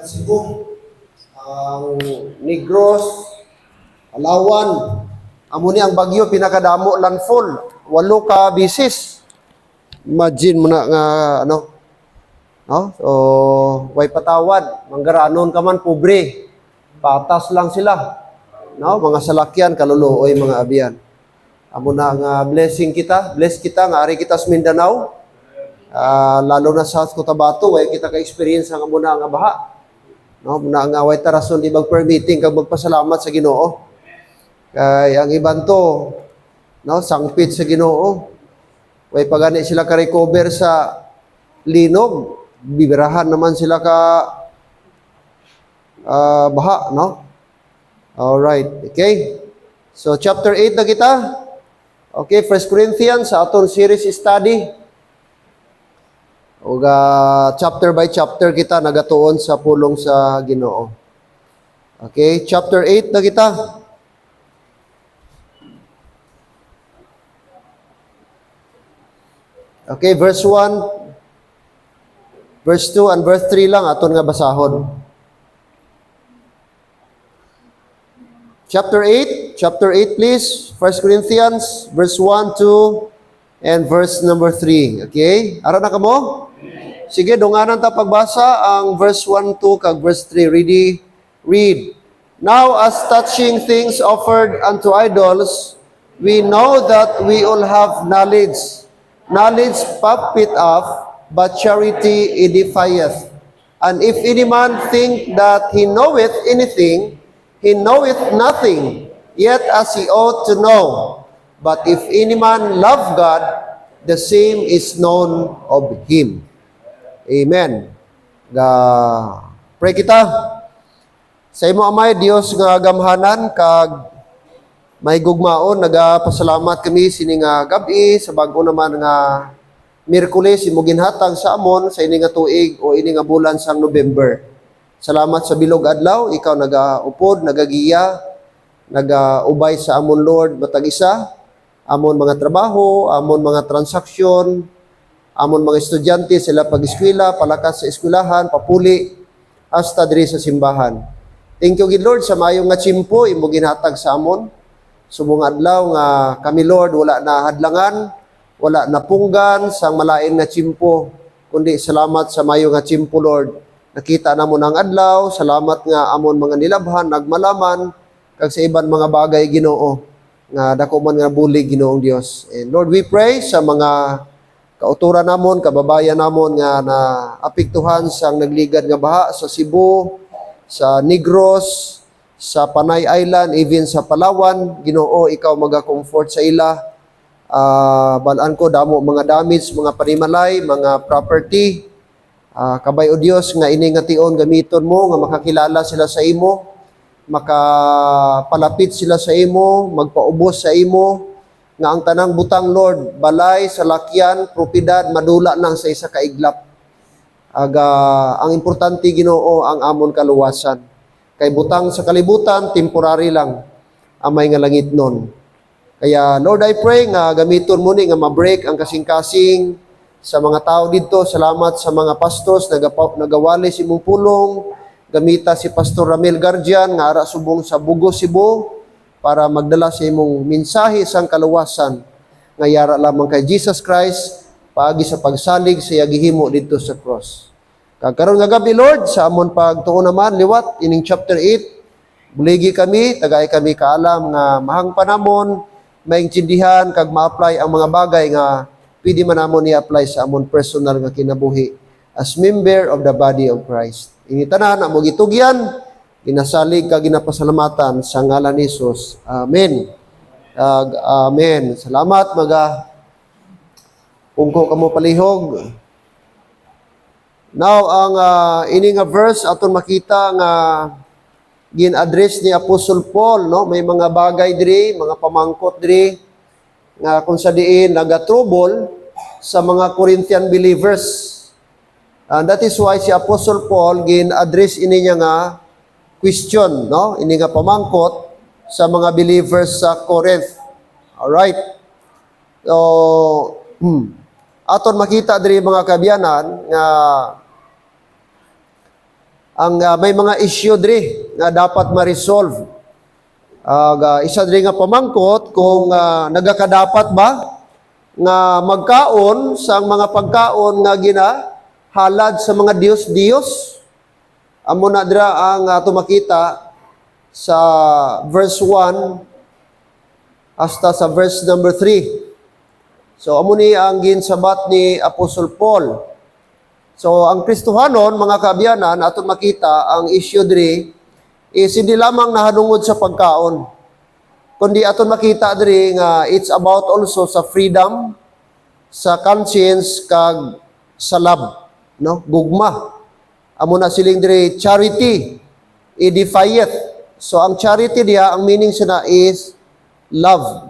Cebu, ang Negros, Palawan, amo ni ang bagyo pinakadamo landfall, 8 ka bisis. Imagine mo na nga ano, no? So, way patawad, manggaranon ka man pobre. Patas lang sila. No, mga salakyan kaluluoy mga abiyan. Amo na nga blessing kita, bless kita nga ari kita sa Mindanao. Lalo na sa Cotabato, way kita ka-experience ang amo na nga baha. No, muna nga way tarason di mag-permitting kag magpasalamat sa Ginoo. Kay ang iban to, no, sangpit sa Ginoo. Way pagani sila ka-recover sa linog, bibirahan naman sila ka baha, no? All right. Okay. So chapter 8 na kita. Okay, 1 Corinthians sa aton series study. O chapter by chapter kita nagatuon sa pulong sa Ginoo. Okay, chapter 8 na kita. Okay, verse 1, verse 2, and verse 3 lang aton nga basahon. Chapter 8 please. 1 Corinthians, verse 1, 2, and verse number 3. Okay? Ara na ka mo? Sige, dunganan ta pagbasa ang verse 1, 2, kag verse 3. Ready? Read. Now, as touching things offered unto idols, we know that we all have knowledge. Knowledge puffeth up, but charity edifieth. And if any man think that he knoweth anything, he knoweth nothing, yet as he ought to know. But if any man love God, the same is known of him. Amen. Pray kita. Sa imo amay Dios nga gamhanan kag may gugmaon, nagapasalamat kami sini nga gabi sa bag-o naman nga Miyerkules imo ginhatag sa amon sa ini nga tuig o ini nga bulan sang November. Salamat sa bilog adlaw, ikaw nagaupod, nagagiya, nagaubay sa amon Lord matag isa, amon mga trabaho, amon mga transaksyon, amon mga estudyante sila pag-eskwela, palakas sa eskwelahan, papuli, hasta diri sa simbahan. Thank you, good Lord, sa mayong nga tsimpo, imo ginhatag sa amon. Subong adlaw nga kami Lord, wala na hadlangan, wala na punggan, sang malain nga tsimpo, kundi salamat sa mayong nga tsimpo, Lord. Nakita na mo ng adlaw, salamat nga amon mga nilabhan, nagmalaman, kag sa iban mga bagay Ginoo, nga dako man nga bulig Ginoong Dios. And Lord, we pray sa mga kauturan namon, kababayan namon nga na apektuhan sang nagligad nga baha sa Cebu, sa Negros, sa Panay Island, even sa Palawan. Ginoo, ikaw maga-comfort sa ila. Balaan ko damo mga damage, mga panimalay, mga property. Kabay o Dios nga ini nga tion gamiton mo nga makakilala sila sa imo, makapalapit sila sa imo, magpaubos sa imo, nga ang tanang butang Lord, balay, salakyan, propiedad, madula nang sa isa ka iglap. Ang importante Ginoo ang amon kaluwasan. Kay butang sa kalibutan, temporary lang, amay nga langit nun. Kaya Lord, I pray nga gamiton mo ni nga ma-break ang kasing-kasing sa mga tao dito. Salamat sa mga pastors nagawali si imong pulong. Gamita si Pastor Ramil Gardian nga ara subong sa Bugo, Cebu para magdala sa imong mensahe sang kaluwasan nga yara lamang kay Jesus Christ paagi sa pagsalig sa gihimo dito sa cross. Kag karon nga gabi Lord, sa amon pagtuon naman liwat ining chapter 8, buligi kami, tagay kami kaalam nga mahang panamon, maintindihan kag ma-apply ang mga bagay nga pwede man namon i-apply sa amon personal nga kinabuhi as member of the body of Christ. Ini tanan amo gitugyan, ginasalig kag ginapasalamatan sa ngalan ni Jesus. Amen. Amen. Salamat ungko kamo palihog. Now ang ini nga verse aton makita nga gin-address ni Apostle Paul, no? May mga bagay diri, mga pamangkot diri nga kung sa diin naga-trouble sa mga Corinthian believers. And that is why si Apostle Paul gin-address ini niya nga question, no? Ini nga pamangkot sa mga believers sa Corinth. All right. So, aton makita diri mga kabyanan nga may mga issue diri nga dapat ma-resolve. Isa diri nga pamangkot kung nagakadapat ba nga magkaon sa mga pagkaon nga ginahalad sa mga Dios-Dios. Amo na dira ang tumakita sa verse 1 hasta sa verse number 3. So amo ni ang ginsabat ni Apostle Paul. So ang Kristohanon, mga kaabyanan, aton makita ang issue diri is hindi lamang nahanungod sa pagkaon, kundi aton makita diri nga it's about also sa freedom, sa conscience, kag sa love, no? Gugma. Amo na siling diri charity edifieth. So ang charity diha, ang meaning siya is love.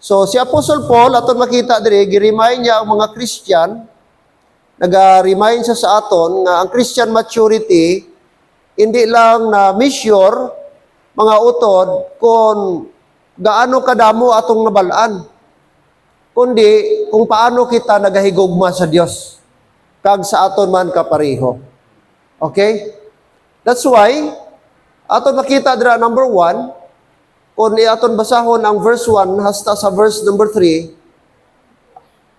So si Apostle Paul aton makita diri gi-remind niya ang mga Christian, nag-remind siya sa aton nga ang Christian maturity hindi lang na measure mga utod kung gaano kadamo atong nabalaan, kundi kung paano kita nagahigugma sa Dios kag sa aton man kapareho. Okay? That's why aton makita dira number 1, kung aton basahon ang verse 1 hasta sa verse number 3,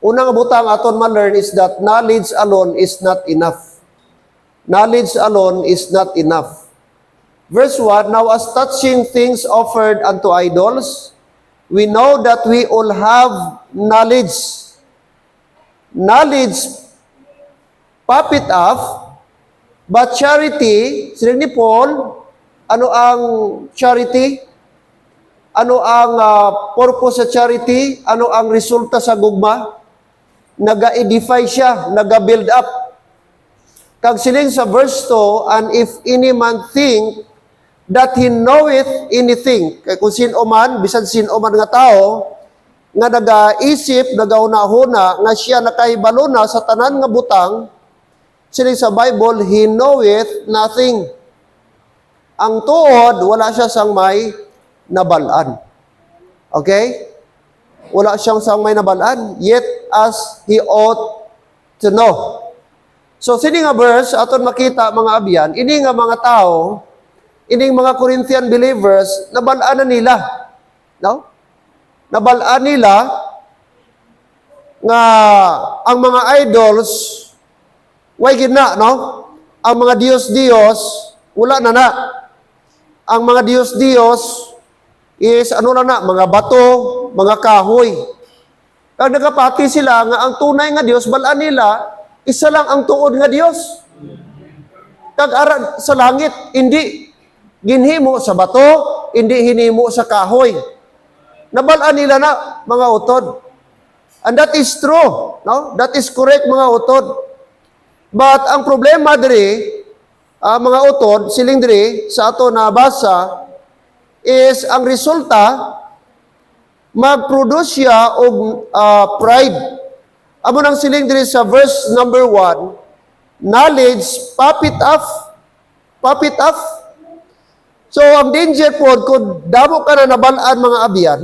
unang butang aton ma-learn is that knowledge alone is not enough. Knowledge alone is not enough. Verse 1, now as touching things offered unto idols, we know that we all have knowledge. Knowledge puffeth up, but charity, sining ni Paul, ano ang charity? Ano ang purpose sa charity? Ano ang resulta sa gugma? Naga-edify siya, naga-build up. Kag siling sa verse 2, and if any man think that he knoweth anything, kay kung sino man, bisan sino man nga tao, nga naga-isip, nagauna-huna, nga siya nakahibalo na sa tanan nga butang, siling sa Bible, he knoweth nothing. Ang tuod, wala siya sang may nabalaan. Okay? Wala siyang sang may nabalaan, yet as he ought to know. So, sini nga verse, aton makita mga abyan, ini nga mga tao, ining mga Corinthian believers, nabalaan na nila. No? Nabalaan nila nga ang mga idols, way gina, no? Ang mga Diyos-Diyos, wala na. Ang mga Diyos-Diyos, is ano na, mga bato, mga kahoy. Kag nagapati sila nga ang tunay nga Dios, balaan nila, isa lang ang tuod nga Dios. Kag ara sa langit, hindi ginhimo sa bato, hindi hinimo sa kahoy. Nabalaan nila na, mga utod. And that is true, no? That is correct, mga utod. But ang problema diri, mga utod, siling diri, sa ato na basa, is ang resulta, mag-produce siya og pride. Amo nang siling diri sa verse number 1, knowledge puffeth up. Puffeth up. So, ang danger po, kung damo ka na nabalaan mga abyan,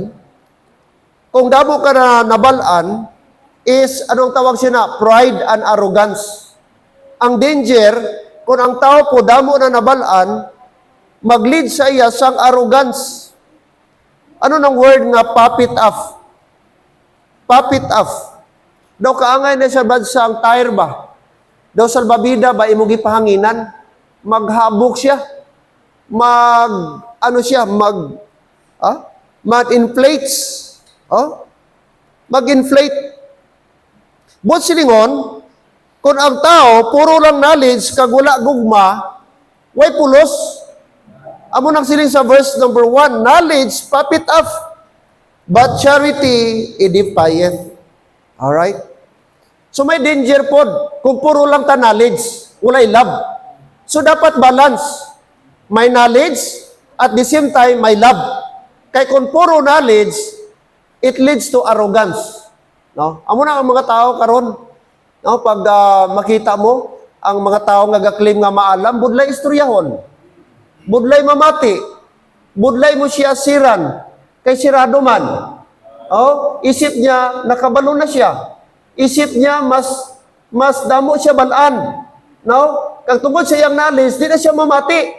kung damo ka na nabalaan, is, anong tawag siya na? Pride and arrogance. Ang danger, kung ang tao po damo na nabalaan, mag-lead sa iya sang arrogance. Ano nang word nga puffeth up? Puffeth up. Daw kaangay na sa bansang tire ba? Daw salbabida ba imo gipahanginan? Maghabok siya. Mag-inflates. Mag-inflate. But silingon, kung ang tao, puro lang knowledge, kag wala gugma, way pulos. Amo nang siling sa verse number 1, knowledge puffeth up, but charity edifieth. Alright? So may danger po, kung puro lang ta knowledge, walay love. So dapat balance. May knowledge, at the same time, may love. Kaya kung puro knowledge, it leads to arrogance. No? Amo na ang mga tao karon, no? Pag makita mo, ang mga tao nga gaklaim nga maalam, budlay istoryahon. Budlay mamati. Budlay mo siya siran. Kay sirado man. Isip niya, nakabalo na siya. Isip niya, mas damo siya balaan. No? Kag tungod sa iyang knowledge, di na siya mamati.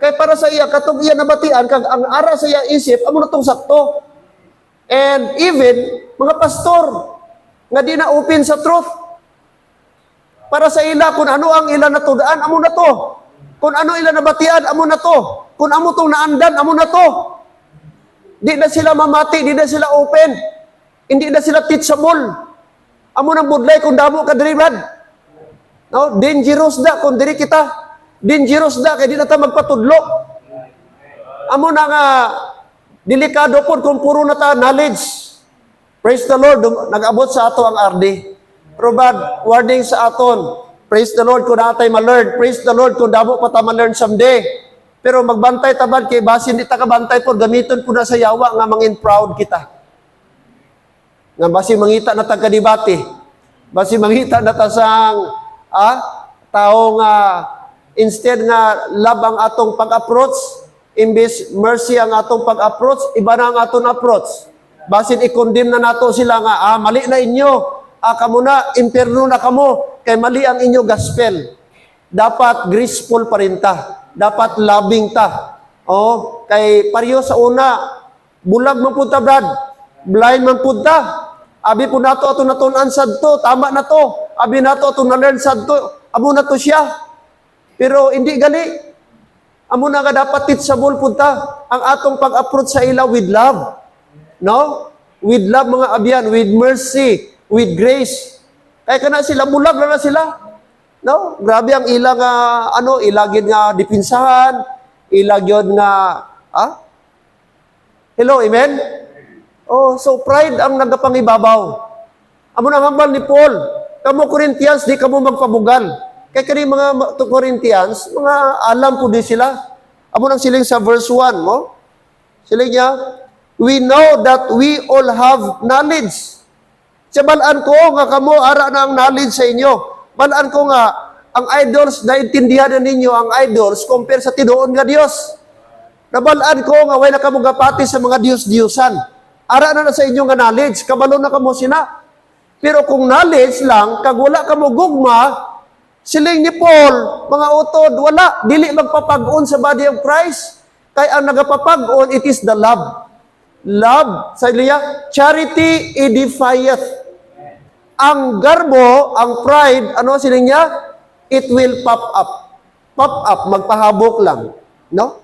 Kay para sa iya, katong iya nabatian, kag ang ara sa iyang isip, amo na tong sakto. And even, mga pastor, nga di na open sa truth. Para sa ila, kung ano ang ila natudaan, amo na to. Kung ano ila nabatian, amo na to. Kung amo tong naandan, amo na to. Di na sila mamati, di na sila open. Hindi na sila teachable. Amo nang budlay kung damo ka diri, Brad. No, dangerous da kung diri kita. Dangerous da kay di na ta magpatudlo. Amo na nga delikado pod kung puro na ta knowledge. Praise the Lord, nag-abot sa ato ang RD. Pero Brad, warning sa aton. Praise the Lord kung natay ma-learn. Praise the Lord kung damo pa ta ma-learn someday. Pero magbantay tabad kay basin di ta kabantay pod gamiton po na sa yawa nga mangin proud kita. Nga basi mangita na tagkadibati. Basi mangita na ta sang tao nga instead nga love ang atong pag-approach, imbes mercy ang atong pag-approach, iba na ang atong approach. Basin i-condemn na nato sila nga, mali na inyo, kamo na, impierno na kamo, kay mali ang inyo gospel. Dapat graceful pa rin ta. Dapat loving ta. Kay pariyo sa una, bulag man punta, Brad. Blind man punta. Abi po nato ato natunan sadto, tama na to. Abi nato ato na-learn sadto, amo na to siya. Pero hindi gali. Amo na nga dapat teachable punta ang atong pag-approach sa ila with love. No? With love mga abyan, with mercy, with grace. Kaya kana sila bulag na sila. No? Grabe ang ilang ilagid nga dipinsahan, ilagid nga hello, amen? So pride ang nagapangibabaw. Amo nang hambal ni Paul. Kamo Corinthians, di kamo magpabugal. Kaya kani mga Corinthians, mga alam po di sila. Amo nang siling sa verse 1, mo? Siling niya, we know that we all have knowledge. Balaan ko nga kamo ara na ang knowledge sa inyo. Balaan ko nga ang idols, naintindihan na ninyo ang idols compare sa tinuon nga Dios. Nabalaan ko nga way na kamo gapati sa mga Dios-Diosan. Ara na sa inyo nga knowledge, kabalo na kamo sina. Pero kung knowledge lang, kag wala kamo gugma, siling ni Paul, mga utod, wala, dili magpapag-on sa body of Christ. Kaya ang nagapapag-on, it is the love. Love, sa iliya, charity edifieth. Ang garbo, ang pride, ano siling niya? It will pop up. Pop up, magpahabok lang. No?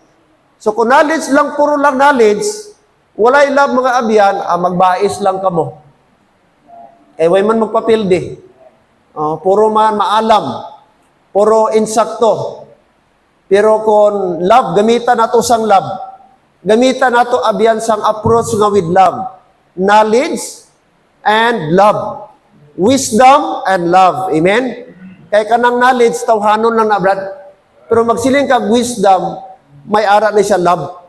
So kung knowledge lang, puro lang knowledge, walay love mga abyan, magbais lang kamo. Way man magpapildi. Puro man maalam. Puro insakto. Pero kung love, gamitan nato sang love. Gamitan nato abyan sang approach nga with love. Knowledge and love. Wisdom and love. Amen? Kaya kanang knowledge, tawhanon lang na, Brad. Pero magsiling kag wisdom, may ara na siya love.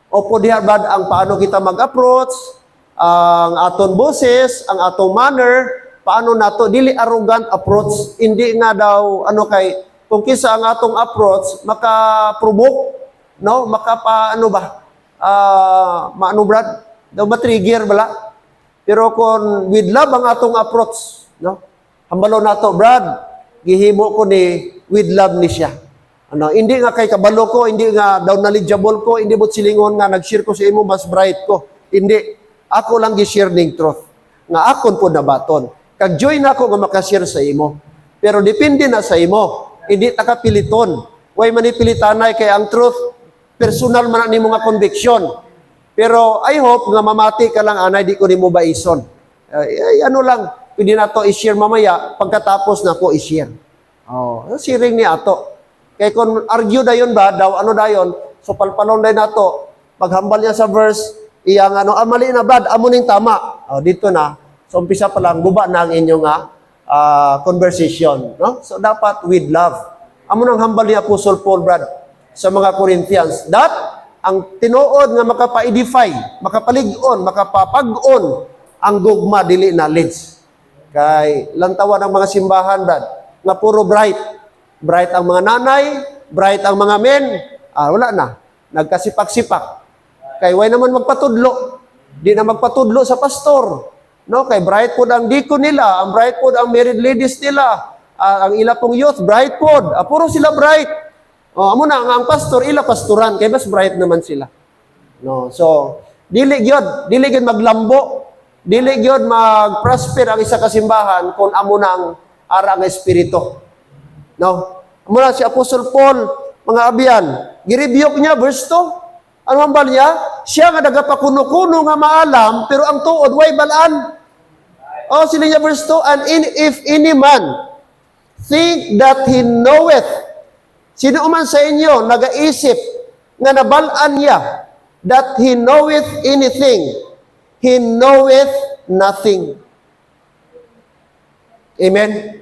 Opo diha, Brad, ang paano kita mag-approach, ang aton boses, ang atong manner, paano nato dili arrogant approach, hindi nga daw kung kisa ang atong approach maka-provoke, no, Brad, daw matrigger bala. Pero kung with love ang atong approach, no, hambalo nato, Brad, gihimo ko ni with love ni siya. Hindi nga kay kabalo ko, hindi nga daw knowledgeable ko, hindi mo silingon nga nag-share ko sa imo mas bright ko. Hindi. Ako lang gi-share ning truth. Nga akon po nabaton. Kag join ako nga makashare sa imo. Pero depende na sa imo. Hindi ta kapiliton. Way manipilitanay kay ang truth personal man nimo nga conviction. Pero I hope nga mamati ka lang anay di ko nimo baison. Pwede na to i-share mamaya pagkatapos na ko i-share. Sharing ni ato. Kay kung argue dayon ba daw dayon so palpalon day nato paghambal niya sa verse iyang mali na, Brad, amo ning tama. Dito na. So, umpisa pa lang, guba na ang inyong conversation. No? So, dapat with love. Amo nang hambal ni Apostle Paul, Brad, sa mga Corinthians. That, ang tinuod nga makapa-edify, makapalig-on, makapapag-on, ang gugma, dili knowledge. Kay, lantawan ang mga simbahan, Brad, nga puro bright. Bright ang mga nanay, bright ang mga men. Wala na. Nagkasipak-sipak. Kay way naman magpatudlo. Di na magpatudlo sa pastor. No, kay bright po ang deacon nila, ang bright po ang married ladies nila, ang ila pong youth, bright pod. Puro sila bright. Amo na, ang pastor, ila pastoran. Kaya mas bright naman sila. No, so, dili gyud maglambo. Dili gyud mag-prosper ang isa ka simbahan kung amo na ang ara nga espiritu. No? Amo na si Apostle Paul, mga abyan, girebuke niya verse 2. Ano ang bal niya? Siya nga nagapakuno-kuno nga maalam, pero ang tuod way balaan. Sila niya verse 2, and if any man think that he knoweth, sino man sa inyo nagaisip nga nabalaan niya that he knoweth anything, he knoweth nothing. Amen?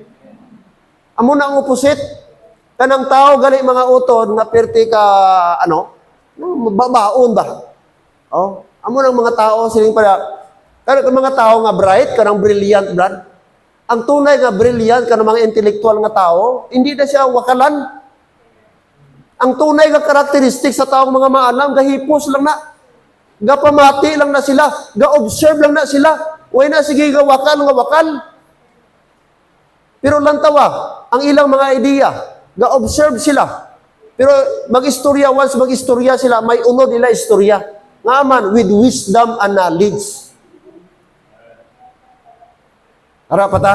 Amo na ang opposite. Kanang tao, gali mga utod, nga perti ka, babaon ba? Amo ng mga tao, siling para, kanang mga tao nga bright, kanang brilliant, brad. Ang tunay nga brilliant, kanang mga intellectual nga tao, hindi na siya wakalan. Ang tunay nga karakteristik sa taong mga maalam, gahipos lang na. Gapamati lang na sila. Ga-observe lang na sila. Huwag na sige nga wakal. Pero lantawa, ang ilang mga idea, ga-observe sila. Pero mag-istorya, once mag-istorya sila, may unod nila istorya. Nga man, with wisdom and knowledge. Harap ta?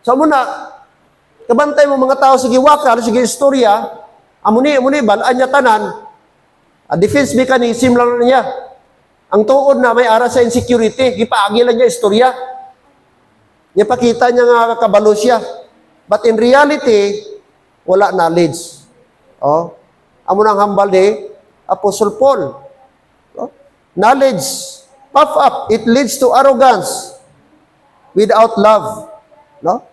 So muna, kabantay mo mga tao, sige wakal, sige istorya, amuni, balaan niya tanan, defense mechanism lang niya. Ang tuod na may ara sa insecurity, gipaagi lang niya istorya. Niya pakita niya nga kabalo siya. But in reality, wala knowledge. Amo nang hambal de Apostle Paul. Knowledge, puff up, it leads to arrogance without love. No?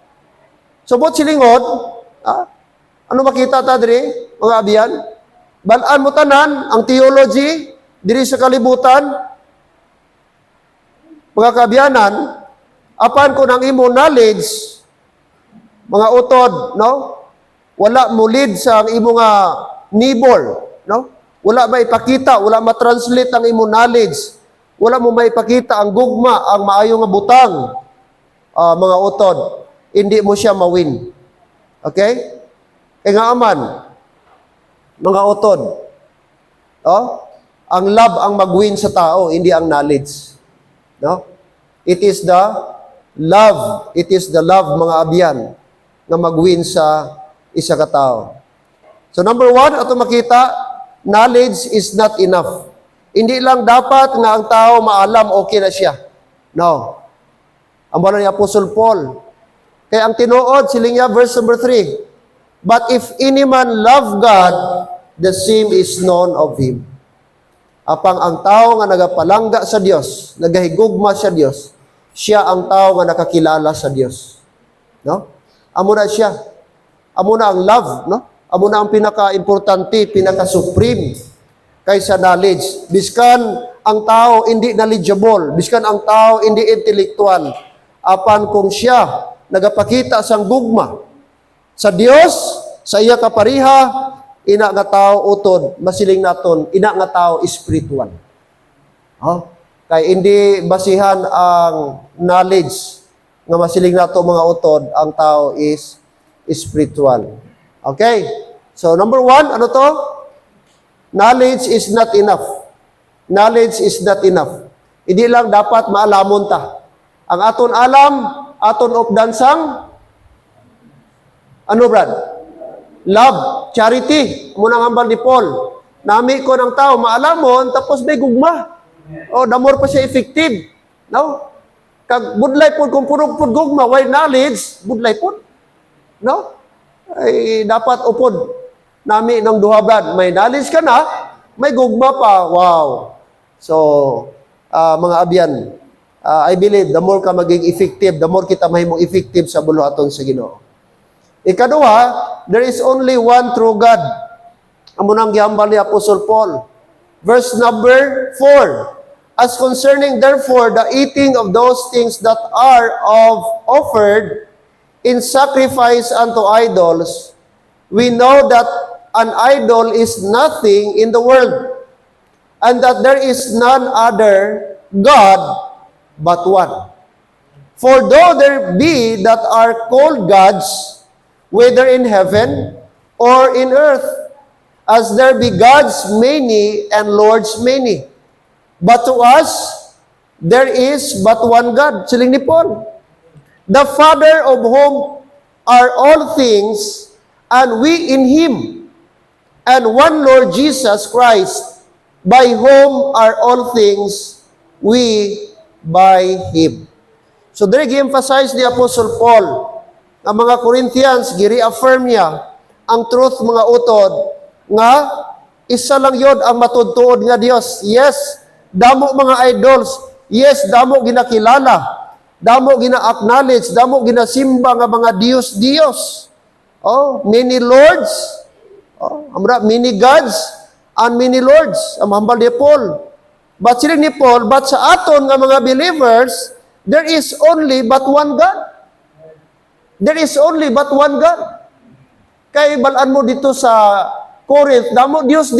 So, bot silingod, ano makita ta diri, mga abiyan? Balaan mo tanan, ang theology, diri sa kalibutan, mga kabiyanan, apan ko ng imo knowledge, mga utod, no? Wala mo lead sa ang imo nga nibor, no? Wala ba ipakita, wala ma-translate ang imo knowledge, wala mo maipakita ang gugma, ang maayo nga butang, mga utod, hindi mo siya mawin. Okay? Kaya nga aman, mga utod, ang love ang mag-win sa tao, hindi ang knowledge. No? It is the love, mga abyan, na mag-win sa isa ka tao. So number 1, ato makita, knowledge is not enough. Hindi lang dapat nga ang tao maalam, okay na siya. No. Ang bala ni Apostle Paul. Kaya ang tinuod, siling niya, verse number 3, but if any man love God, the same is known of Him. Apang ang tao nga nagapalangga sa Dios, nagahigugma sa Dios, siya ang tao nga nakakilala sa Dios. No? Amo na siya. Amo na ang love, no? Amo na ang pinaka-importante, pinaka-supreme kaysa knowledge. Biskan ang tao hindi knowledgeable, biskan ang tao hindi intellectual. Apan kung siya nagapakita sang gugma sa Dios, sa iya kapariha, ina nga tao utod, masiling naton, ina nga tao spiritual. Kay hindi basihan ang knowledge nga masiling nato mga utod, ang tao is spiritual. Okay? So number 1, ano to? Knowledge is not enough. Knowledge is not enough. Hindi lang dapat maalamon ta. Ang aton alam, aton updan sang ano brad? Love, charity. Muna nga hambal ni Paul. Nami ko ng tao, maalamon, tapos may gugma. Damor pa siya effective. No? Kag budlay po, kung puro po gugma, why knowledge, budlay po. No? Ay, dapat upod. Nami ng duhabad, may knowledge ka na, may gugma pa. Wow. So, mga abyan, I believe, the more ka maging effective, the more kita mahimong effective sa buluhaton sa Ginoo. Ikaduha, there is only one true God. Amo nang gihambal ni Apostle Paul. Verse number 4. As concerning therefore the eating of those things that are offered in sacrifice unto idols, we know that an idol is nothing in the world, and that there is none other God but one. For though there be that are called gods, whether in heaven or in earth, as there be gods many and lords many, but to us there is but one God, siling ni Paul, the Father of whom are all things, and we in Him, and one Lord Jesus Christ, by whom are all things, we by Him. So there gi-emphasize ni Apostle Paul ang mga Corinthians, giri-affirm niya ang truth mga utod nga isa lang yod ang matudtuod nga Dios. Yes, damo mga idols. Yes, damo ginakilala. Damo gina-acknowledge, damo ginasimba nga mga Dios. Oh, many lords. Oh, many gods and many lords. Ang hambal ni Paul. But sila ni Paul, but sa aton nga mga believers, there is only but one God. There is only but one God. Kay balaan mo dito sa Corinth, damo Dios.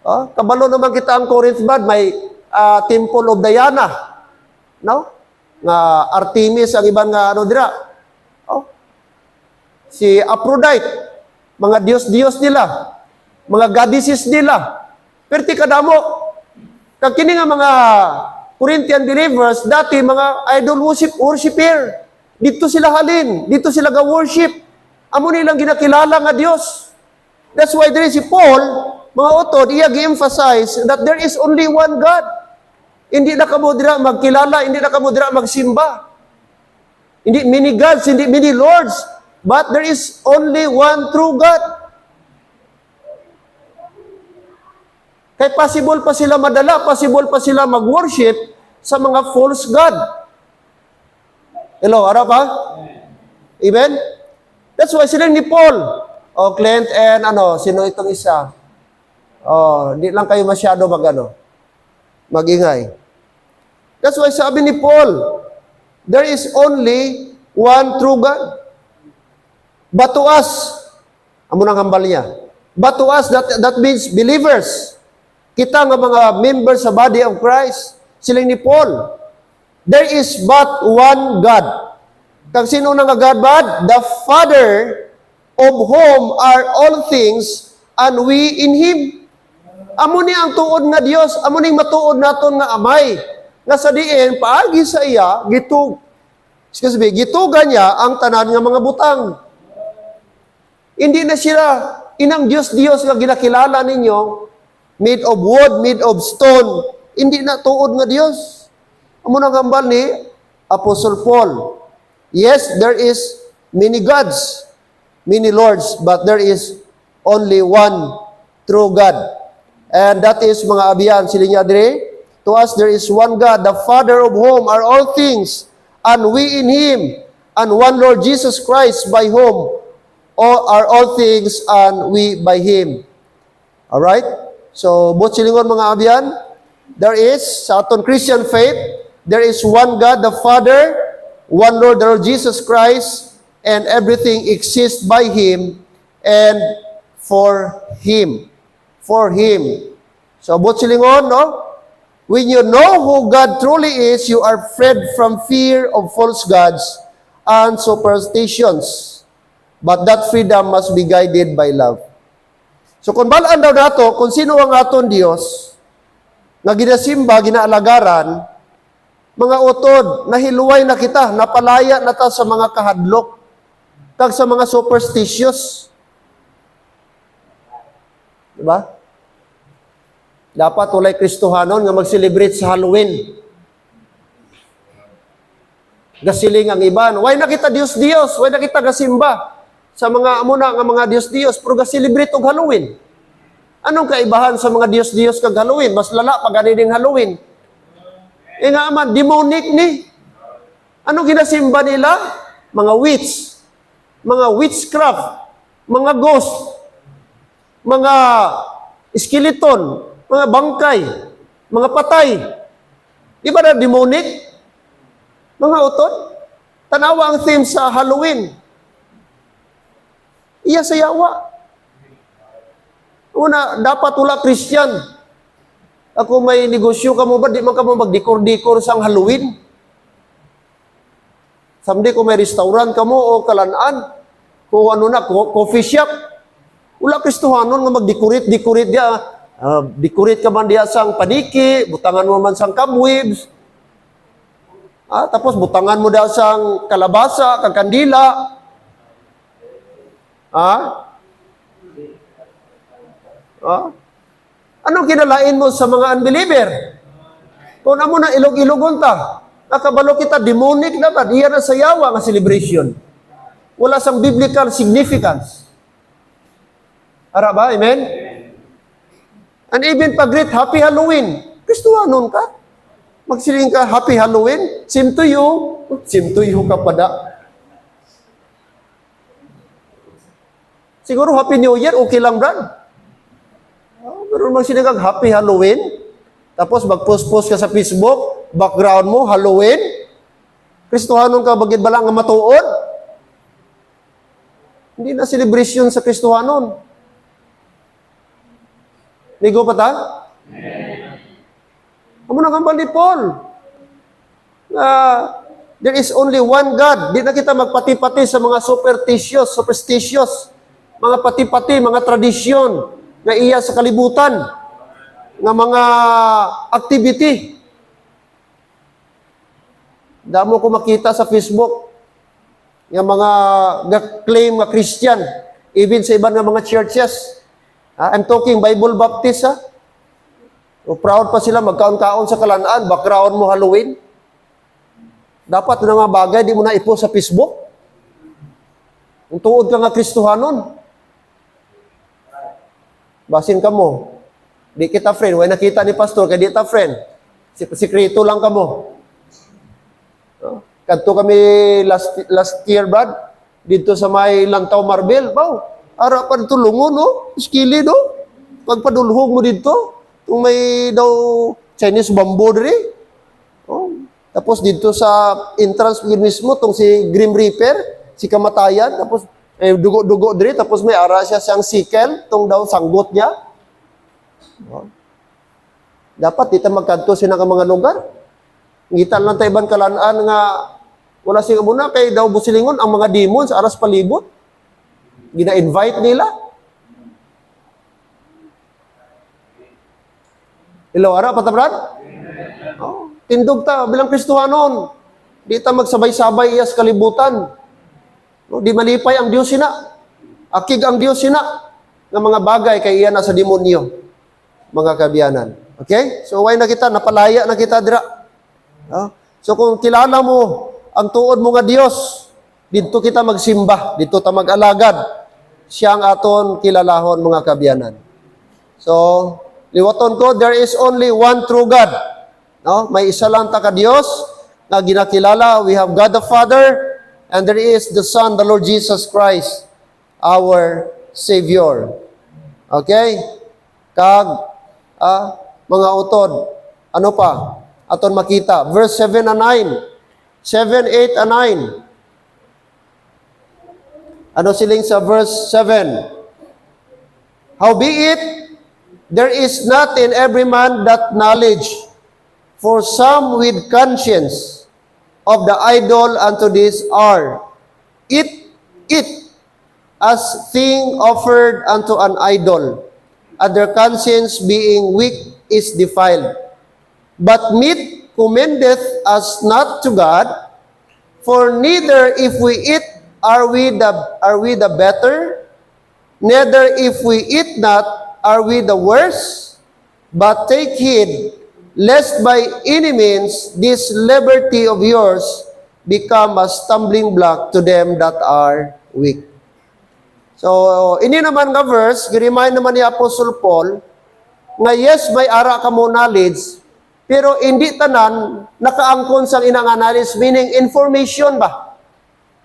Oh, kabalo naman kita ang Corinth bad, may Temple of Diana. No? Nga Artemis ang ibang nga ano dira. Oh. Si Aphrodite, mga Dios nila, mga goddesses nila. Perti kadamo. Kag kini nga mga Corinthian believers, dati mga idol worshiper. Dito sila halin, dito sila ga-worship. Amo nilang ginakilala nga Dios. That's why there is si Paul, mga utod, iya gi-emphasize that there is only one God. Hindi na kamo dira magkilala, hindi na kamo dira magsimba. Hindi many gods, hindi many lords, but there is only one true God. Kaya possible pa sila madala, possible pa sila mag-worship sa mga false God. Hello, ara pa? Amen? That's why sila ni Paul, Clint and sino itong isa? Hindi lang kayo masyado magingay. That's why sabi ni Paul, there is only one true God. But to us, amo nang hambal niya, but to us, that means believers, kita nga mga members sa body of Christ, sila ni Paul, there is but one God. Kag sino nga God bad? The Father of whom are all things, and we in Him. Amo ni ang tuod nga Dios, amo ning matuod naton nga amay. Nga sa diin paagi sa iya gitugan niya ang tanan nga mga butang. Hindi na sila inang Dios nga ginakilala ninyo, made of wood, made of stone. Hindi na tuod nga Dios. Amo nang hambal ni Apostle Paul. Yes, there is many gods, many lords, but there is only one true God. And that is mga abiyan, sila niya dire, to us there is one God, the Father of whom are all things, and we in Him, and one Lord Jesus Christ, by whom are all things, and we by Him. Alright? So, both silingon mga abiyan, there is, sa aton Christian faith, there is one God, the Father, one Lord, the Lord Jesus Christ, and everything exists by Him and for Him. For Him. So, abot silingon, no? When you know who God truly is, you are freed from fear of false gods and superstitions. But that freedom must be guided by love. So, kung balaan daw nato, kung sino ang aton Dios, nga ginasimba, ginaalagaran, mga utod, nahiluway na kita, napalaya na ta sa mga kahadlok, kag sa mga superstitious. Diba? Dapat walay Kristohanon nga mag-celebrate sa Halloween. Gasiling ang iban. Why na kita Dios? Why na kita gasimba? Sa mga amuna nga mga Dios, pero ga-celebrate og Halloween. Anong kaibahan sa mga Dios kag Halloween? Mas lala pag ganining Halloween. Nga man, demonic ni. Anong ginasimba nila? Mga witch, mga witchcraft, mga ghost, mga skeleton, mga bangkay, mga patay. Di ba na demonic? Mga utod? Tanawa ang theme sa Halloween. Iya sa yawa. Una, dapat wala Christian. Ako may negosyo ka mo ba? Di man ka mo magdikor-dikor sang Halloween? Someday kung may restaurant ka mo o kalanaan, kung ano na, coffee shop, wala Kristohanon nga mag-decorate dia. Decorate ka man diya sang paniki, butangan mo man sang cobwebs. Tapos butangan mo daw sang kalabasa, kag kandila. Anong kinalain mo sa mga unbeliever? Kung amo na ilog-ilogon ta, nakabalo kita, demonic na ba? Iyan ang sayawa nga celebration. Wala sang biblical significance. Ara ba? Amen? And even pag-greet, Happy Halloween. Kristohanon ka? Magsiling ka, Happy Halloween? Same to you. Same to you ka pa da. Siguro Happy New Year, okay lang, Brad. Pero magsiling ka, Happy Halloween. Tapos mag-post-post ka sa Facebook, background mo, Halloween. Kristohanon ka, bagid ba lang nga matuod? Hindi na celebration sa Kristohanon. Ligo pa ta? Amo na kambal ni Paul. There is only one God. Di na kita magpati-pati sa mga superstitious, mga pati-pati, mga tradisyon na iya sa kalibutan, nga mga activity. Damo ko makita sa Facebook nga mga claim nga Christian, even sa ibang nga mga churches. I'm talking Bible Baptist, O proud pa sila, magkaon-kaon sa kalanaan, background mo Halloween. Dapat na mga bagay, di mo na ipost sa Facebook. Kung tuod ka nga Kristohanon. Basin ka mo. Di kita friend, way nakita ni pastor, kaya di kita friend. Sikreto lang ka mo. Kadto kami last year, Brad, dito sa may Lantaw Marbel, ara pa dito lungon, no? Skili, no? Pagpadulhog mo dito, kung may daw Chinese bamboo diri. Tapos dito sa entrance mismo, tong si Grim Reaper, si kamatayan, tapos dugo-dugo diri, tapos may ara siya siyang sikel, tong daw sanggot niya. Dapat dito magkanto sila ng mga lugar. Ngitan lang tayo ban kalanaan nga wala siya muna kay daw busilingon ang mga demons aras palibot. Gina-invite nila. Hello, ara patabrad? Tindog ta bilang Kristohanon. Di ta magsabay-sabay iyas kalibutan. Di malipay ang Dios sina. Akig ang Dios sina ng mga bagay kay iyan na sa demonyo. Mga kabiyanan. Okay? So why na kita napalaya na kita dira. So kung kilala mo ang tuod mo nga Dios, dito kita magsimba, dito ta mag-alagad. Siya ang aton kilalahon mga kabiyanan. So, liwaton ko, there is only one true God. No? May isa lang ta ka Dios na ginakilala. We have God the Father, and there is the Son, the Lord Jesus Christ, our Savior. Okay? Kag, mga utod, ano pa? Aton makita. Verse 7 and 9. 7, 8, and 9. Ano siling sa verse 7? Howbeit, there is not in every man that knowledge, for some with conscience of the idol unto this are, it as thing offered unto an idol, and their conscience being weak is defiled. But meat commendeth us not to God, for neither if we eat are we the better, neither if we eat not are we the worse. But take heed, lest by any means this liberty of yours become a stumbling block to them that are weak. So, ini naman nga verse, gi-remind naman ni Apostle Paul, nga yes, may ara ka mo knowledge, pero hindi tanan nakaangkon sa inang analysis, meaning information ba?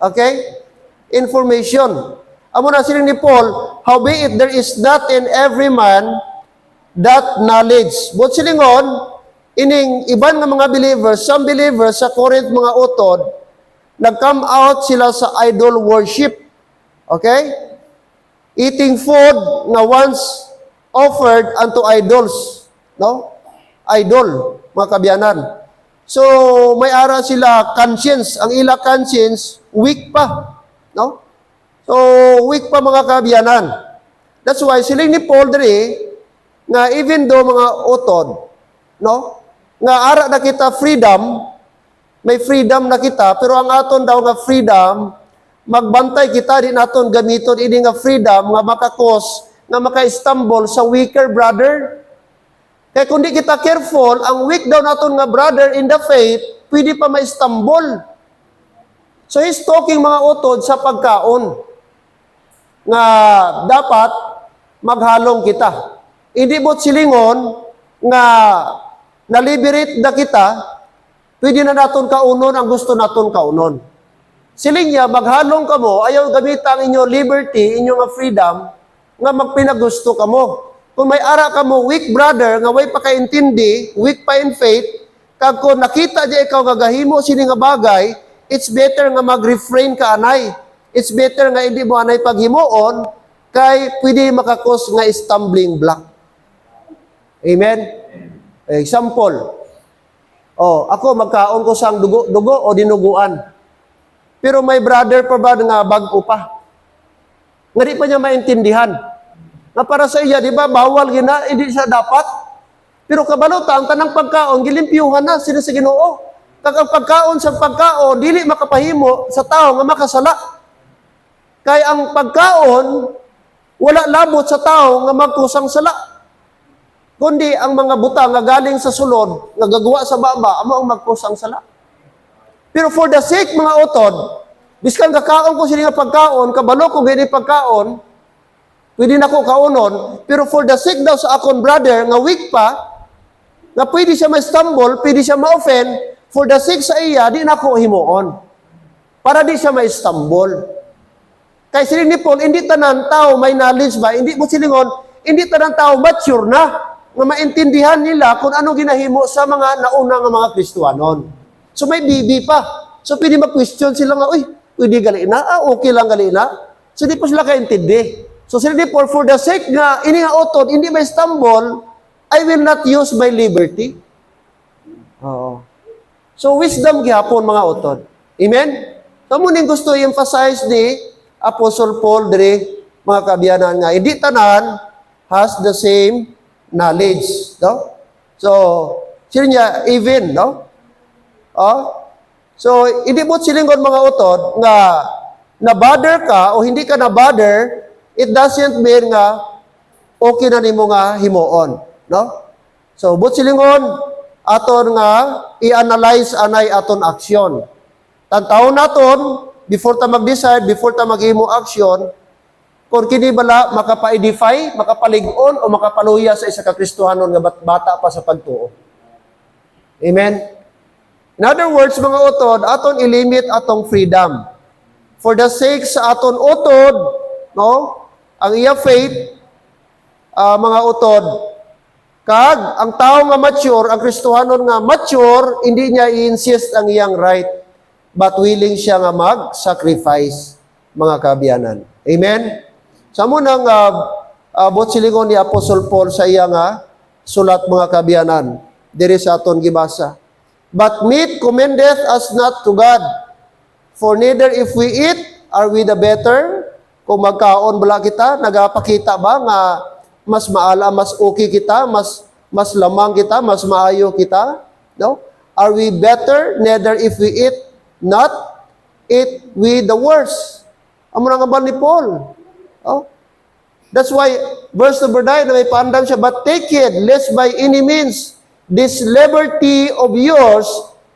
Okay? Information. Amo na sila ni Paul, howbeit there is not in every man that knowledge. But silingon, ining iban nga mga believers, some believers sa Corinth mga utod, nag-come out sila sa idol worship. Okay? Eating food nga once offered unto idols. No? Idol, mga kabyanan. So, may ara sila conscience. Ang ila conscience, weak pa. No? So, weak pa mga kabiyanan. That's why, siling ni Paul diri, nga even though mga utod, no? Nga ara na kita freedom, may freedom na kita, pero ang aton daw nga freedom, magbantay kita din aton gamiton ini nga freedom nga makakos, nga maka-stumble sa weaker brother. Kaya kung di kita careful, ang weak daw naton nga brother in the faith, pwede pa ma-stumble. So he's talking mga utod sa pagkaon nga dapat maghalong kita. Hindi mo't silingon nga na-liberate na kita, pwede na naton kaunon ang gusto naton kaunon. Siling niya, maghalong ka mo, ayaw gamita ang inyong liberty, inyong freedom, nga magpinagusto ka mo. Kung may ara ka mo, weak brother, nga way pakaintindi, weak pa in faith, kag kung nakita di ikaw nga gahimo sini nga bagay, it's better nga mag-refrain ka anay. It's better nga hindi mo anay paghimuon, kay pwede makakos nga stumbling block. Amen? Example, ako magkaon ko sang dugo o dinuguan. Pero may brother pa ba nga bag-o pa? Nga di pa niya maintindihan. Na para sa iya, di ba, bawal gina, hindi siya dapat. Pero kabalota, ang tanang pagkaon, gilimpyuhan na, sila sa Ginoo. Kag ang pagkaon sa pagkaon, dili makapahimo sa tao nga makasala. Kaya ang pagkaon, wala labot sa tao nga magkusang sala. Kundi ang mga butang nga galing sa sulod, nga gagawa sa baba, amo ang magkusang sala. Pero for the sake, mga utod, biskan kakaon ko sila nga pagkaon, kabalo ko gini pagkaon, pwede na ko kaunon, pero for the sake daw sa akon brother, nga weak pa, nga pwede siya ma-stumble, pwede siya ma-offend, for the sake sa iya, di na ko himuon. Para di siya ma-stumble. Kaya siling ni Paul, hindi tanan tao may knowledge ba? Hindi mo silingon, hindi tanan tao mature na, nga maintindihan nila kung ano ginahimo sa mga nauna nga mga Kristuanon. So may bibi pa. So pwede mag-question sila nga, uy, pwede gali na? Okay lang gali na? So di pa sila kaintindi. So sila ni Paul, for the sake nga, ini nga utod, hindi may stumble, I will not use my liberty. Oo. So wisdom gihapon mga utod. Amen? So muning gusto i-emphasize ni Apostle Paul dire, mga kabiyanan nga, hindi tanan has the same knowledge. No? So, sila niya, even, no? So, hindi mo silingon mga utod nga na-bother ka o hindi ka na-bother, it doesn't mean nga okay na nimo nga himuon, no? So, but silingon aton nga i-analyze anay aton aksyon. Tantaw naton before ta mag-decide, before ta maghimo aksyon, kung kini bala makapa-edify, makapalig-on o makapaluya sa isa ka Kristohanon nga bata pa sa pagtuo. Amen. In other words, mga utod, aton ilimit atong freedom. For the sake sa aton utod, no? Ang iya faith, mga utod, kag ang tao nga mature, ang Kristohanon nga mature, hindi niya i-insist ang iyang right, but willing siya nga mag-sacrifice, mga kabiyanan. Amen? Sa munang botsilingon ni Apostle Paul sa iya nga sulat, mga kabiyanan, diri sa aton gibasa. But meat commendeth us not to God, for neither if we eat, are we the better? Kung magkaon bala kita, nagapakita ba nga mas maala, mas okay kita, mas lamang kita, mas maayo kita? No? Are we better? Neither if we eat not, eat we the worst. Amo nga ba ni Paul? Oh? That's why, verse number 9, may paandam siya, but take it, lest by any means, this liberty of yours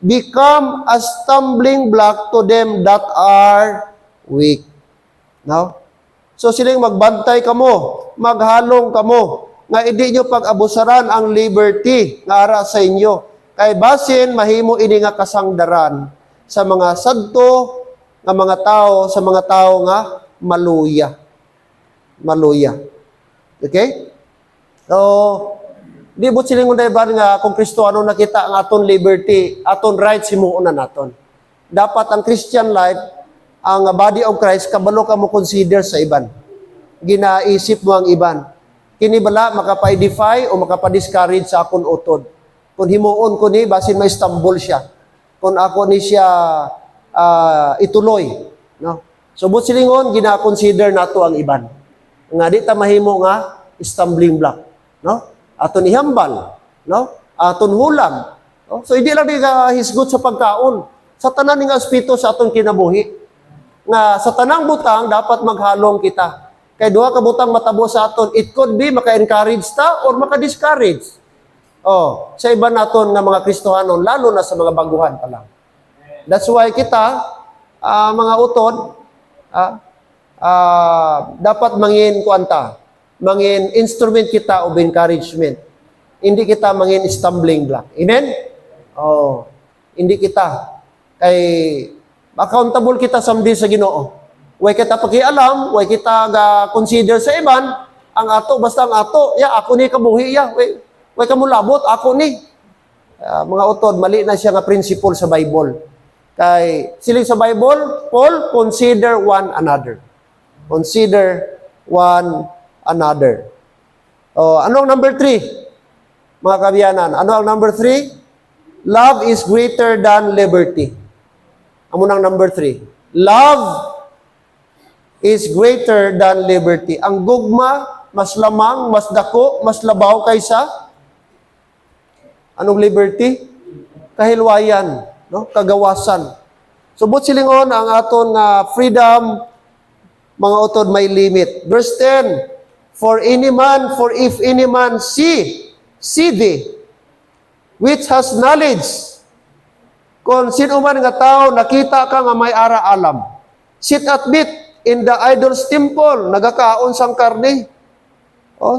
become a stumbling block to them that are weak. No? So siling magbantay kamo, maghalong kamo, nga hindi nyo pag-abusaran ang liberty nga ara sa inyo. Kay basin, mahimo ini nga kasangdaran sa mga sadto nga mga tao, sa mga tao nga maluya. Maluya. Okay? So, di mo silingon dayban nga kung Kristohano nakita ang aton liberty, aton rights himuon na naton. Dapat ang Christian life, ang body of Christ, kabalo ka mo consider sa iban. Ginaisip mo ang iban. Kini bala makapa-edify o makapa-discourage sa akon utod. Kung himuon ko ni, basin ma-Istanbul siya. Kung ako ni siya ituloy. No? So, but silingon, gina-consider nato ang iban. Nga di ta mahimo nga, stumbling block. No? Aton ihambal. No? Aton hulam. No? So, hindi lang di hisgot sa pagkaon. Sa tanan ng aspeto sa aton kinabuhi. Nga sa tanang butang, dapat maghalong kita. Kaya duha ka butang matabo sa aton, it could be maka-encourage ta or maka-discourage. Sa iba naton nga mga Kristohanon, lalo na sa mga baguhan pa lang. That's why kita, mga utod, dapat mangin mangin instrument kita of encouragement. Hindi kita mangin stumbling block. Amen? Hindi kita. Kay accountable kita someday sa Ginoo. Way kita pakialam, way kita consider sa iban, ang ato, basta ang ato, ako ni kabuhi, way ka mulabot, ako ni. Mga utod, mali na siya nga principle sa Bible. Kay, siling sa Bible, Paul, consider one another. Consider one another. Ano ang number 3? Mga kabiyanan, ano ang number 3? Love is greater than liberty. Ano ang number 3? Love is greater than liberty. Ang gugma, mas lamang, mas dako, mas labaw kaysa anong liberty? Kahilwayan, no? Kagawasan. Subot silingon ang aton freedom, mga utod may limit. Verse 10, for if any man see thee, which has knowledge. Kung sino man nga tao, nakita ka nga may ara-alam. Sit at meat in the idol's temple, nagakaon sang karne.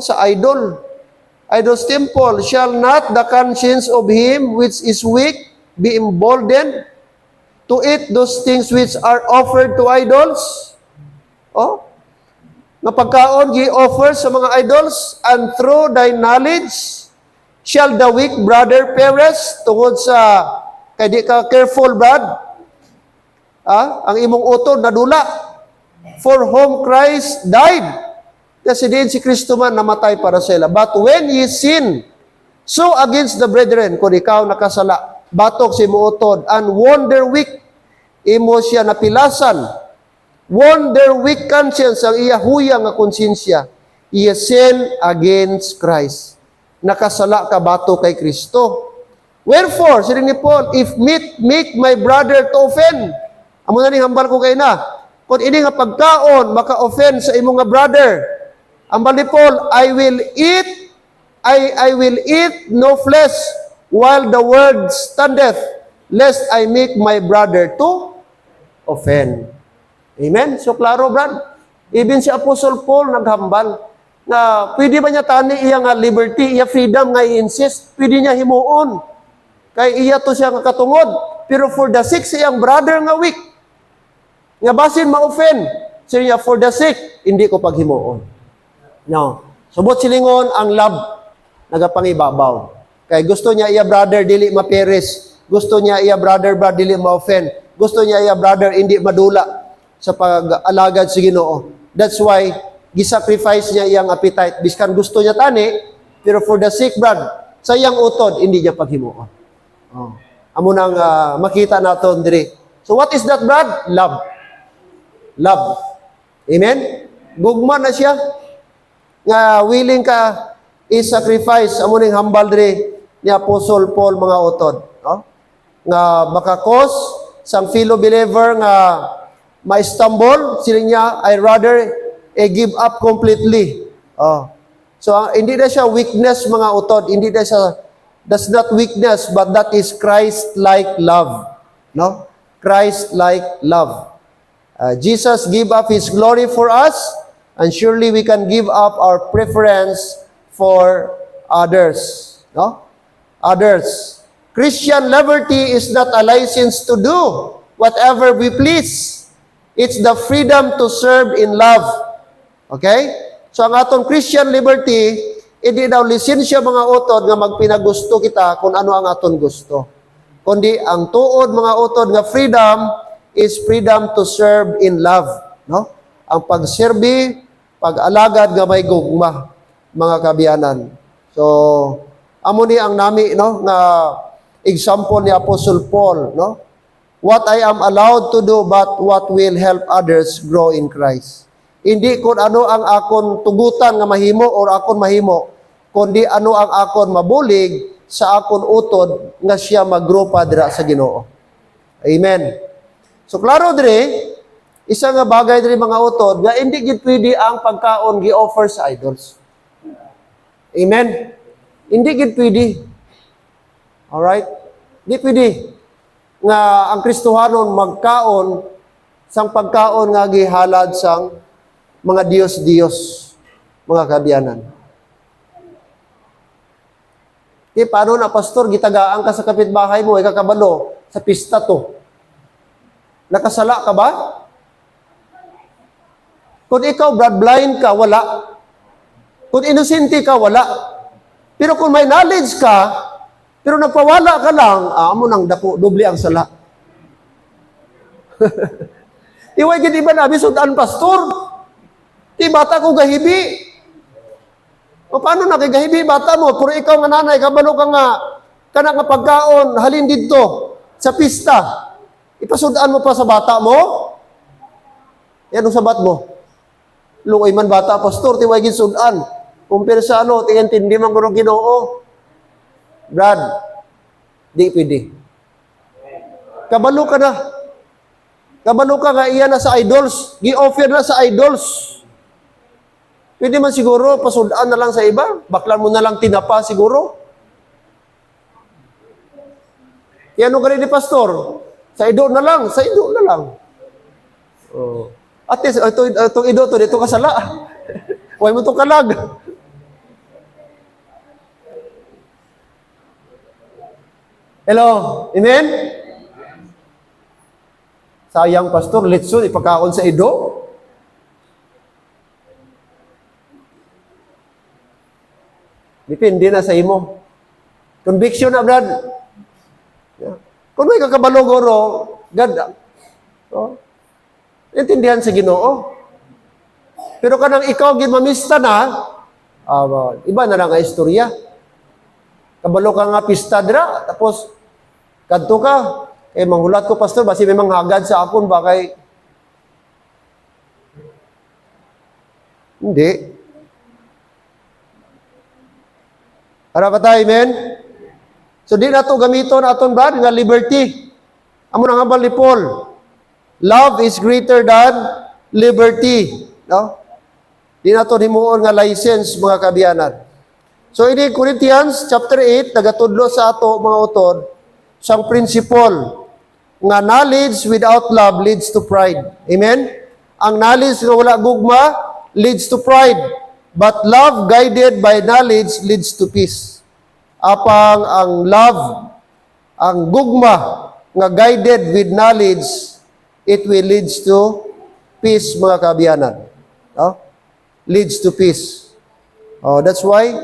Sa idol. Idol's temple, shall not the conscience of him which is weak be emboldened to eat those things which are offered to idols? Na pagkaon gi-offer sa mga idols, and through thy knowledge shall the weak brother perish, tungod sa kay di ka careful, brad. Ang imong utod nadula. For whom Christ died. Kasi din si Kristo man namatay para sa ila. But when ye sin, so against the brethren, kung ikaw nakasala, batok si muutod, and wonder weak, imo siya napilasan. Wonder weak conscience, ang iya huyang nga konsensya, iya sin against Christ. Nakasala ka bato kay Kristo. Wherefore, siling ni Paul, if meat make my brother to offend, amo na ni hambal ko kay na, kung ini nga pagkaon, maka-offend sa imong nga brother. Ang bali Paul, I will eat no flesh while the word standeth, lest I make my brother to offend. Amen? So, klaro, brad. Even si Apostle Paul naghambal na pwede ba niya tani iya nga liberty, iya freedom nga i-insist, pwede niya himuon. Kay iya to siya nga katungod. Pero for the sake sa iyang brother nga weak, nga basin ma-offend, siya for the sake, hindi ko paghimuon. No. Subot silingon ang love, nagapangibabaw. Kay gusto niya iya brother, dili ma-peris. Gusto niya iya brother, dili ma-offend. Gusto niya iya brother, hindi madula sa pag-alagad sa Ginoo. That's why, gisacrifice niya iyang appetite. Biskan gusto niya tani, pero for the sake, brad, sa iyang utod, hindi niya paghimuon. Amo nang makita naton diri. So what is that, brad? Love. Love. Amen? Gugma na siya. Nga willing ka i-sacrifice. Amo ning hambal diri ni Apostle Paul, mga utod. Nga makakos sang fellow believer nga ma-stumble, siling niya, I rather give up completely. So, hindi na siya weakness, mga utod. Hindi na siya, that's not weakness, but that is Christ-like love. No? Christ-like love. Jesus gave up His glory for us, and surely we can give up our preference for others. No? Others. Christian liberty is not a license to do whatever we please. It's the freedom to serve in love. Okay? So ang atong Christian liberty, hindi daw lisensya, mga utod, nga magpinagusto kita kung ano ang aton gusto. Kundi ang tuod, mga utod, nga freedom is freedom to serve in love. No? Ang pagserbi, pag-alagad nga may gugma, mga kabiyanan. So, amo ni ang nami, no, nga example ni Apostle Paul, no? What I am allowed to do, but what will help others grow in Christ. Hindi kung ano ang akon tugutan nga mahimo or akon mahimo, kundi ano ang akon mabulig sa akon utod nga siya mag-grow pa dira sa Ginoo. Amen. So klaro dire, isa nga bagay dire mga utod, nga hindi gid pwede ang pagkaon gi-offer sa idols. Amen. Hindi gid pwede. Alright? Hindi pwede nga ang Kristohanon magkaon sang pagkaon nga gihalad sang mga Diyos-Diyos, mga kabiyanan. Paano na, pastor, gitagaan ka sa kapitbahay mo, ikakabalo, sa pista to. Nakasala ka ba? Kung ikaw bloodblind ka, wala. Kung inosente ka, wala. Pero kung may knowledge ka, pero nagpawala ka lang, amo nang dako, doble ang sala. Iway gid iba nabi sudan, pastor. Ti bata ko gahibi. O paano na kay gahibi bata mo? Pero ikaw nga nanay, kabalo ka nga, kana nga pagkaon, halin dito, sa pista. Ipasudan mo pa sa bata mo? Yan ang sabat mo. Luoy man bata, pastor, tiway gid sudan. Kumpir sa ano, tingintindi man guro Ginoo. Brad, di pwede. Kabalo ka na. Kabalo ka nga iyan na sa idols. Gi-offer na sa idols. Pwede man siguro, pasudaan na lang sa iba. Baklan mo na lang tinapa siguro. Kaya ano ka rin ni pastor? Sa ido na lang. Sa ido na lang. Oh. At least, itong ido to, dito ka sala. Huwag mo itong kalag. Hello? Amen? Sayang, pastor, litson, ipakaon sa ido. Depende na sa imo. Conviction na, brad. Kung may kakabalo, goro, God, oh, intindihan sa Ginoo. Pero kanang ikaw, ginmamista na, iba na lang ang istorya. Kabalo ka nga pista dira, tapos, kadto ka, manghulat ko, pastor, basi may manghagad sa akon, bakay, hindi. Para ba tayo, amen? So, di na ito gamiton aton ba nga liberty. Amo nang habal ni Paul. Love is greater than liberty. No? Di na ito himuon nga license, mga kabiyanan. So, ini Corinthians chapter 8, nagatudlo sa ato, mga utod, sang principle nga knowledge without love leads to pride. Amen? Ang knowledge nga wala gugma leads to pride. But love guided by knowledge leads to peace. Apang ang love, ang gugma nga guided with knowledge, it will leads to peace, mga kabiyanan. No? Leads to peace. Oh, that's why,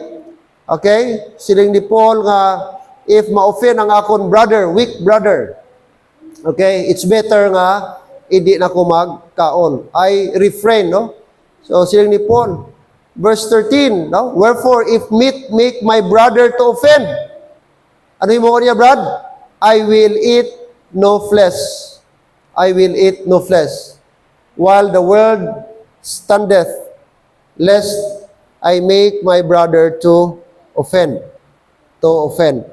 okay, siling ni Paul nga, if ma-offend ang akon brother, weak brother, okay, it's better nga, hindi na ko magkaon. I refrain, no? So, siling ni Paul, verse 13, no? Wherefore, if meat make my brother to offend, ano yung mga niya, Brad? I will eat no flesh. I will eat no flesh. While the world standeth, lest I make my brother to offend. To offend.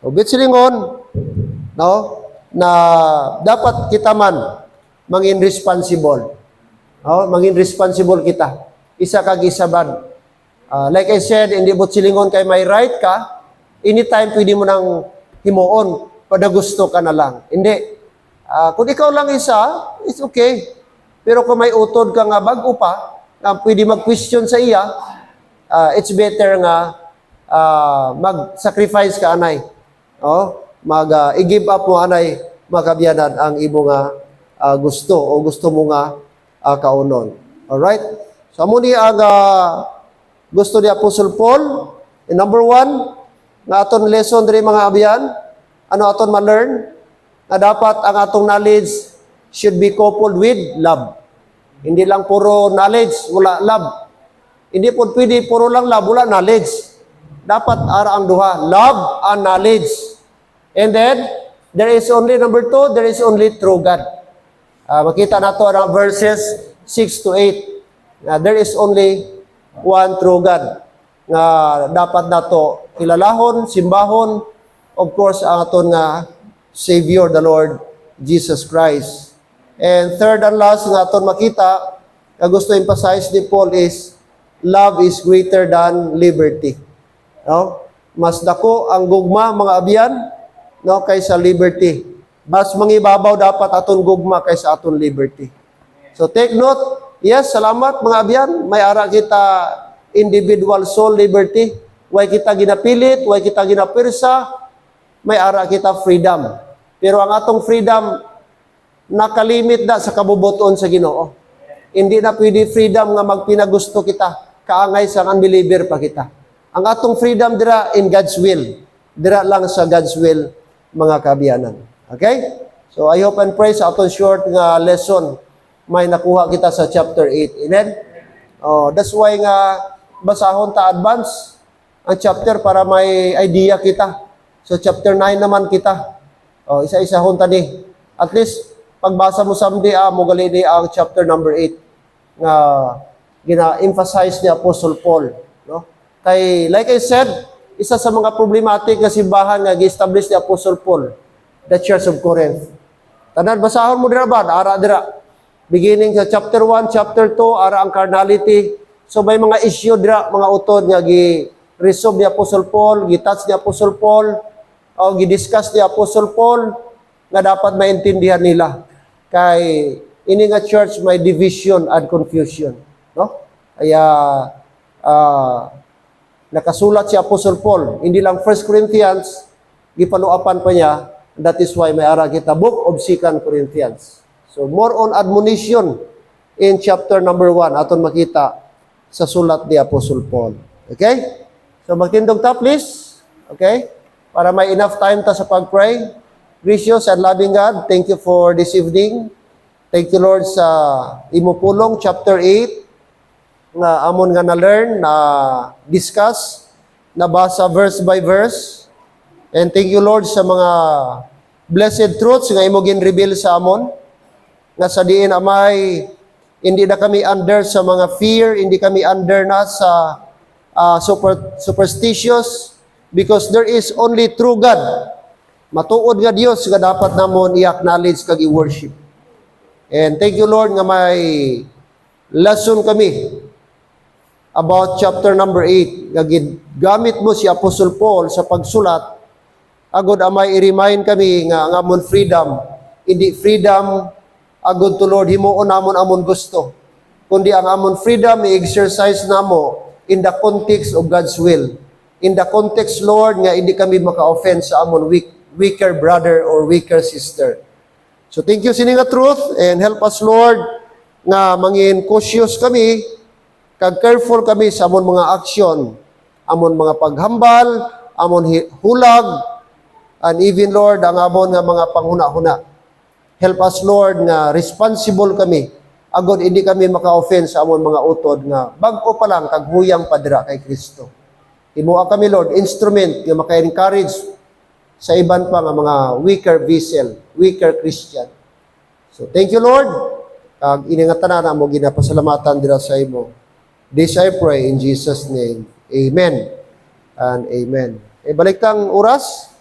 O silingon, no? Na dapat kita man mangin responsible. No? Mangin responsible kita. Isa kag isabad. Like I said, hindi bot silingon kay may right ka, anytime pwede mo nang himuon, pada gusto ka na lang. Hindi. Kung ikaw lang isa, it's okay. Pero kung may utod ka nga bago pa, na pwede mag-question sa iya, it's better nga mag-sacrifice ka, anay. I-give up mo, anay, makabiyanan ang imo nga gusto o gusto mo nga kaunon. Alright? So, amo ni ang gusto ni Apostle Paul. And number 1, nga aton lesson diri mga abiyan, ano aton ma-learn? Na dapat ang atong knowledge should be coupled with love. Hindi lang puro knowledge, wala love. Hindi po pwede puro lang love, wala knowledge. Dapat ara ang duha, love and knowledge. And then, there is only number 2, there is only true God. Makita nato ang verses 6 to 8. There is only one true God. Nga dapat nato kilalahon, simbahon, of course, ang aton nga Savior, the Lord Jesus Christ. And third and last nga aton makita, na gusto emphasize ni Paul is, love is greater than liberty. No? Mas dako ang gugma, mga abyan, no, kaysa liberty. Mas mangibabaw dapat aton gugma kaysa aton liberty. So take note, yes, salamat mga abyan, may ara kita individual soul liberty, way kita ginapilit, way kita ginapirsa, may ara kita freedom. Pero ang atong freedom, nakalimit na sa kabubuton sa Ginoo. Hindi na pwede freedom nga magpinagusto kita, kaangay sa unbeliever pa kita. Ang atong freedom dira in God's will. Dira lang sa God's will, mga kabiyanan. Okay? So I hope and pray sa atong short nga lesson, may nakuha kita sa chapter 8. Amen? That's why nga basahon ta advance ang chapter para may idea kita. So chapter 9 naman kita. Isa-isa hunta ni. At least, pagbasa mo someday, mo gali ni ang chapter number 8 nga gina-emphasize ni Apostle Paul. No? Kay, like I said, isa sa mga problematic na simbahan nga gi-establish ni Apostle Paul, the Church of Corinth. Tanan, basahon mo dira ba? Ara dira. Beginning sa chapter 1, chapter 2, ara ang carnality. So may mga issue dira, mga utod nga gi-resolve ni Apostle Paul, gi-touch ni Apostle Paul, o gi-discuss ni Apostle Paul, nga dapat maintindihan nila. Kay ini nga church may division and confusion, no? Kaya nakasulat si Apostle Paul, hindi lang 1 Corinthians, gipanuapan pa niya, that is why may ara kita book of 2 Corinthians. So more on admonition in chapter number 1 aton makita sa sulat ni Apostle Paul. Okay? So magtindog ta please. Okay? Para may enough time ta sa pag-pray. Gracious and loving God, thank you for this evening. Thank you, Lord, sa Imupulong, chapter 8, nga amon nga na-learn, na-discuss, nabasa verse by verse. And thank you, Lord, sa mga blessed truths nga imo gin-reveal sa amon, nga sa diin amay, hindi na kami under sa mga fear, hindi kami under na sa superstitious, because there is only true God. Matuod nga Dios nga dapat namon i-acknowledge kag i-worship. And thank you, Lord, nga may lesson kami about chapter number 8. Nga gamit mo si Apostle Paul sa pagsulat, agod amay i-remind kami nga ang amon freedom, hindi freedom agod to Lord, himuon namon amon gusto, kundi ang amon freedom i-exercise namo in the context of God's will. In the context, Lord, nga hindi kami maka-offend sa amon weaker brother or weaker sister. So thank you sini nga truth, and help us, Lord, nga mangin cautious kami, kag careful kami sa amon mga aksyon, amon mga paghambal, amon hulag, and even, Lord, ang amon nga mga panghuna-huna. Help us, Lord, nga responsible kami, agod hindi kami maka-offend sa amon mga utod nga bag-o pa lang kag huyang padra kay Kristo. Himuha kami, Lord, instrument nga maka-encourage sa iban pa nga mga weaker vessel, weaker Christian. So thank you, Lord. Kag iningatan na mo ginapasalamatan dira sa imo. This I pray in Jesus' name. Amen and amen. Balik tang oras.